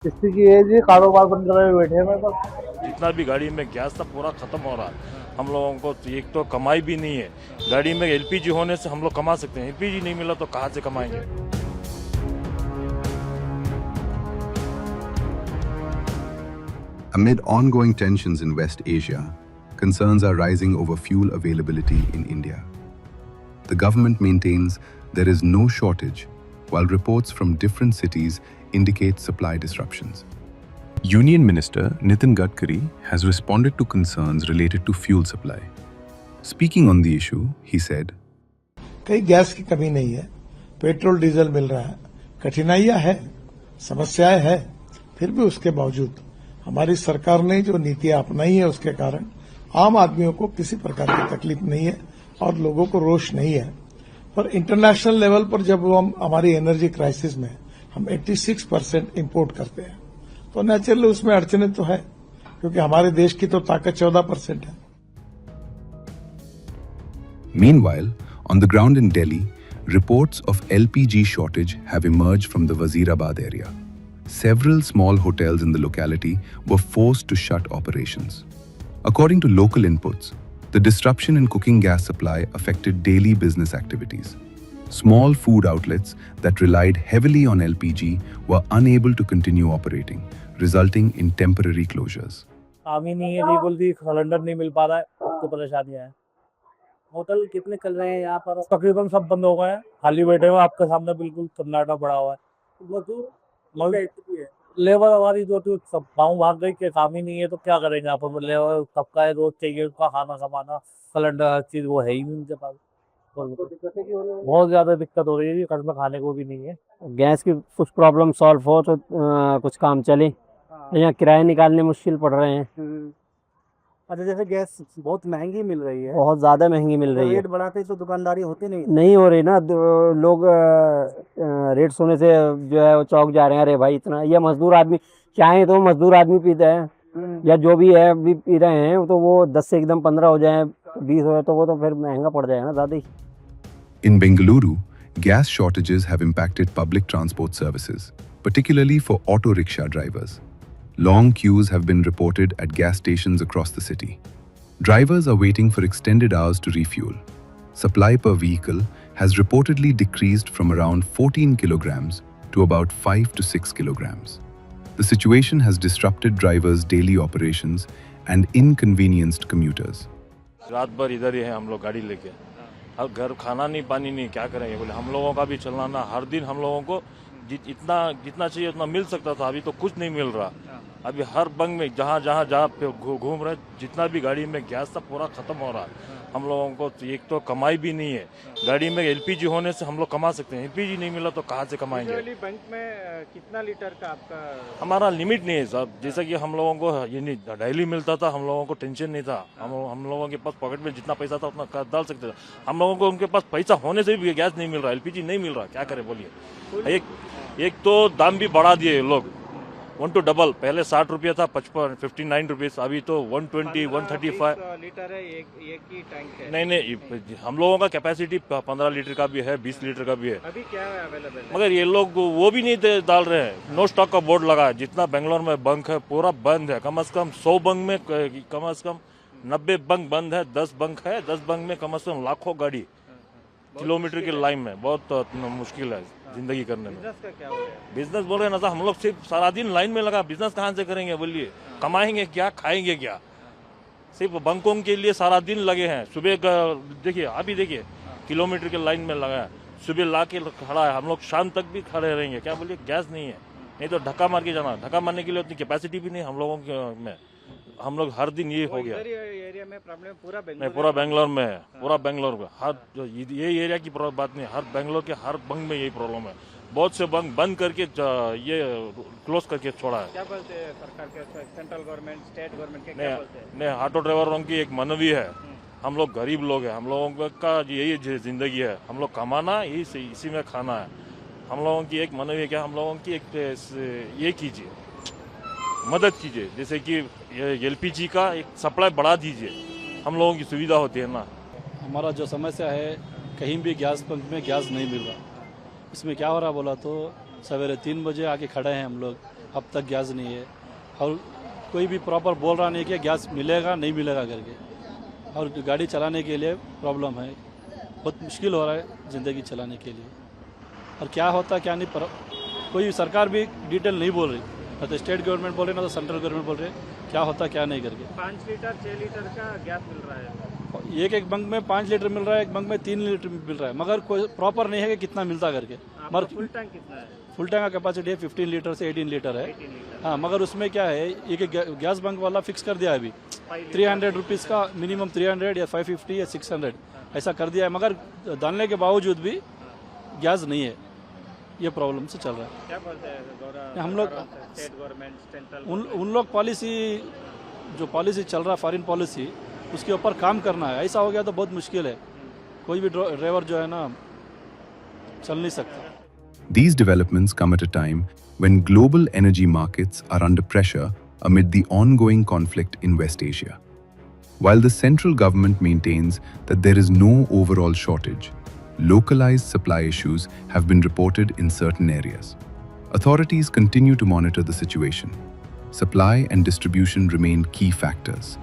स्थिति ये जी कारोबार बंद कराए बैठे हैं मेरे पास। जितना भी गाड़ी में गैस था पूरा खत्म हो रहा है। हम लोगों को तो एक तो कमाई भी नहीं है। गाड़ी में एलपीजी होने से हम लोग कमा सकते हैं, एलपीजी नहीं मिला तो कहाँ से कमाएंगे। Amid ongoing tensions in West Asia, concerns are rising over fuel availability in India. The government maintains there is no shortage, while reports from different cities indicate supply disruptions. Union Minister Nitin Gadkari has responded to concerns related to fuel supply. Speaking on the issue, he said, कहीं gas की कमी नहीं है, petrol diesel मिल रहा है, कठिनाइयां हैं, समस्याएं हैं, फिर भी उसके बावजूद हमारी सरकार ने जो नीतियां अपनाई है उसके कारण आम आदमियों को किसी प्रकार की तकलीफ नहीं है और लोगों को रोष नहीं है। पर इंटरनेशनल लेवल पर जब हम हमारी एनर्जी क्राइसिस में हम 86% इंपोर्ट करते हैं तो नेचुरली उसमें अड़चनें तो है, क्योंकि हमारे देश की तो ताकत 14% है। Meanwhile, on the ground in Delhi, reports of LPG shortage have emerged from the Wazirabad area. Several small hotels in the locality were forced to shut operations. According to local inputs, the disruption in cooking gas supply affected daily business activities. Small food outlets that relied heavily on LPG were unable to continue operating, resulting in temporary closures. काम ही नहीं है, बिल्कुल भी cylinder नहीं मिल पा रहा है, तो परेशानियां हैं। होटल कितने चल रहे हैं यहाँ पर? तकरीबन सब बंद हो गए हैं, खाली बैठे हुए आपके सामने बिल्कुल सन्नाटा पड़ा हुआ है। लेबर हमारी जो थी सब गाँव भाग गई कि काम ही नहीं है तो क्या करेंगे यहाँ पर। लेबर सबका है, रोज चाहिए उसका खाना कमाना, सिलेंडर हर चीज वो है ही नहीं उनके पास। बहुत ज्यादा दिक्कत हो रही है, घर में खाने को भी नहीं है। गैस की कुछ प्रॉब्लम सॉल्व हो तो कुछ काम चले। यहाँ किराए निकालने मुश्किल पड़ रहे हैं। अच्छा, जैसे गैस बहुत महंगी मिल रही है, बहुत ज़्यादा महंगी मिल रही है। रेट बढ़ाते तो दुकानदारी होती नहीं हो रही ना, लोग रेट सुनने से जो है वो चौक जा रहे हैं। अरे भाई इतना, ये मजदूर आदमी चाहे तो मजदूर आदमी पीते हैं या जो भी है भी पी रहे हैं, तो वो 10 से एकदम 15 हो जाए, 20 हो जाए तो वो तो फिर महंगा पड़ जाएगा ना ज़्यादा ही। In Bengaluru, gas shortages have impacted public transport services, particularly for auto rickshaw drivers. Long queues have been reported at gas stations across the city. Drivers are waiting for extended hours to refuel. Supply per vehicle has reportedly decreased from around 14 kilograms to about 5 to 6 kilograms. The situation has disrupted drivers' daily operations and inconvenienced commuters. रात भर इधर ही है हम लोग गाड़ी लेके, हर घर खाना नहीं पानी नहीं, क्या करेंगे बोले। हम लोगों का भी चलना ना, हर दिन हम लोगों को जितना चाहिए उतना मिल सकता था, अभी तो कुछ नहीं मिल रहा। अभी हर बंग में जहाँ पे घूम रहे, जितना भी गाड़ी में गैस था पूरा खत्म हो रहा है। हम लोगों को तो एक तो कमाई भी नहीं है। गाड़ी में एलपीजी होने से हम लोग कमा सकते हैं, एलपीजी नहीं मिला तो कहाँ से कमाएंगे। बैंक में कितना लीटर का आपका? हमारा लिमिट नहीं है साहब, जैसा कि हम लोगों को ये नहीं डेली मिलता था, हम लोगों को टेंशन नहीं था। हम लोगों के पास पॉकेट में जितना पैसा था उतना डाल सकते थे। हम लोगों को उनके पास पैसा होने से भी गैस नहीं मिल रहा, एलपीजी नहीं मिल रहा, क्या करें बोलिए। एक तो दाम भी बढ़ा दिए लोग, 1 to double। पहले 60 रुपया था, 59 रुपीज, अभी तो 120 135 लीटर है, एक ही टैंक है। नहीं, हम लोगों का कैपेसिटी 15 लीटर का भी है, 20 लीटर का भी है। अभी क्या है अवेलेबल? मगर ये लोग वो भी नहीं डाल रहे हैं। नो स्टॉक का बोर्ड लगा है, जितना बेंगलोर में बंक है पूरा बंद है। कम से कम 100 बंक में कम से कम 90 बंक बंद है, 10 बंक है। 10 बंक में कम से कम लाखों गाड़ी किलोमीटर की लाइन में, बहुत मुश्किल है जिंदगी करने में। बिजनेस का क्या हो रहा है? बिजनेस बोल रहे हैं ना साहब, हम लोग सिर्फ सारा दिन लाइन में लगा, बिजनेस कहाँ से करेंगे बोलिए। कमाएंगे क्या, खाएंगे क्या? सिर्फ बंकों के लिए सारा दिन लगे हैं। सुबह देखिए, अभी देखिए किलोमीटर के लाइन में लगा है, सुबह ला के खड़ा है। हम लोग शाम तक भी खड़े रहेंगे, क्या बोलिए, गैस नहीं है। नहीं तो धक्का मार के जाना, धक्का मारने के लिए उतनी कैपेसिटी भी नहीं हम लोगों में। हम लोग हर दिन ये हो गया। एरिया में प्रॉब्लम पूरा नहीं, पूरा बेंगलोर में है, पूरा बेंगलोर में। हर ये एरिया की बात नहीं, हर बेंगलोर के हर बंक में यही प्रॉब्लम है। बहुत से बंक बंद करके ये क्लोज करके छोड़ा है। क्या बोलते हैं सरकार के, सेंट्रल गवर्नमेंट, स्टेट गवर्नमेंट के, क्या बोलते हैं? नहीं, ऑटो ड्राइवरों की एक मनवी है, हम लोग गरीब लोग हैं, हम लोगों का यही जिंदगी है, हम लोग कमाना इसी में खाना है। हम लोगों की एक मनवी है, क्या हम लोगों की एक ये कीजिए, मदद कीजिए, जैसे कि एलपीजी का एक सप्लाई बढ़ा दीजिए, हम लोगों की सुविधा होती है ना। हमारा जो समस्या है, कहीं भी गैस पंप में गैस नहीं मिल रहा। इसमें क्या हो रहा बोला तो सवेरे 3 बजे आके खड़े हैं हम लोग, अब तक गैस नहीं है और कोई भी प्रॉपर बोल रहा नहीं कि गैस मिलेगा नहीं मिलेगा करके और गाड़ी चलाने के लिए प्रॉब्लम है बहुत मुश्किल हो रहा है ज़िंदगी चलाने के लिए और क्या होता क्या नहीं कोई सरकार भी डिटेल नहीं बोल रही ना तो स्टेट गवर्नमेंट बोल रही ना तो सेंट्रल गवर्नमेंट बोल रही क्या होता क्या नहीं करके 5 लीटर 6 लीटर का गैस मिल रहा है एक बंक में 5 लीटर मिल रहा है एक बंक में 3 लीटर मिल रहा है मगर कोई प्रॉपर नहीं है कि कितना मिलता करके आपका फुल टैंक कितना है फुल टैंक का कैपेसिटी है 15 लीटर से 18 लीटर है 18 लीटर हाँ मगर उसमें क्या है एक गैस बंक वाला फिक्स कर दिया है अभी 300 रुपीज़ का मिनिमम 300 या 550 या 600 ऐसा कर दिया है मगर डालने के बावजूद भी गैस नहीं है ये प्रॉब्लम से चल रहा है क्या बोलते हैं हम लोग स्टेट गवर्नमेंट सेंट्रल उन लोग पॉलिसी जो पॉलिसी चल रहा है फॉरेन पॉलिसी उसके ऊपर काम करना है ऐसा हो गया तो बहुत मुश्किल है कोई भी ड्राइवर जो है ना चल नहीं सकता These developments come at a time when global energy markets are under pressure amid the ongoing conflict in West Asia. While the central government maintains that there is no overall shortage, localized supply issues have been reported in certain areas. Authorities continue to monitor the situation. Supply and distribution remain key factors.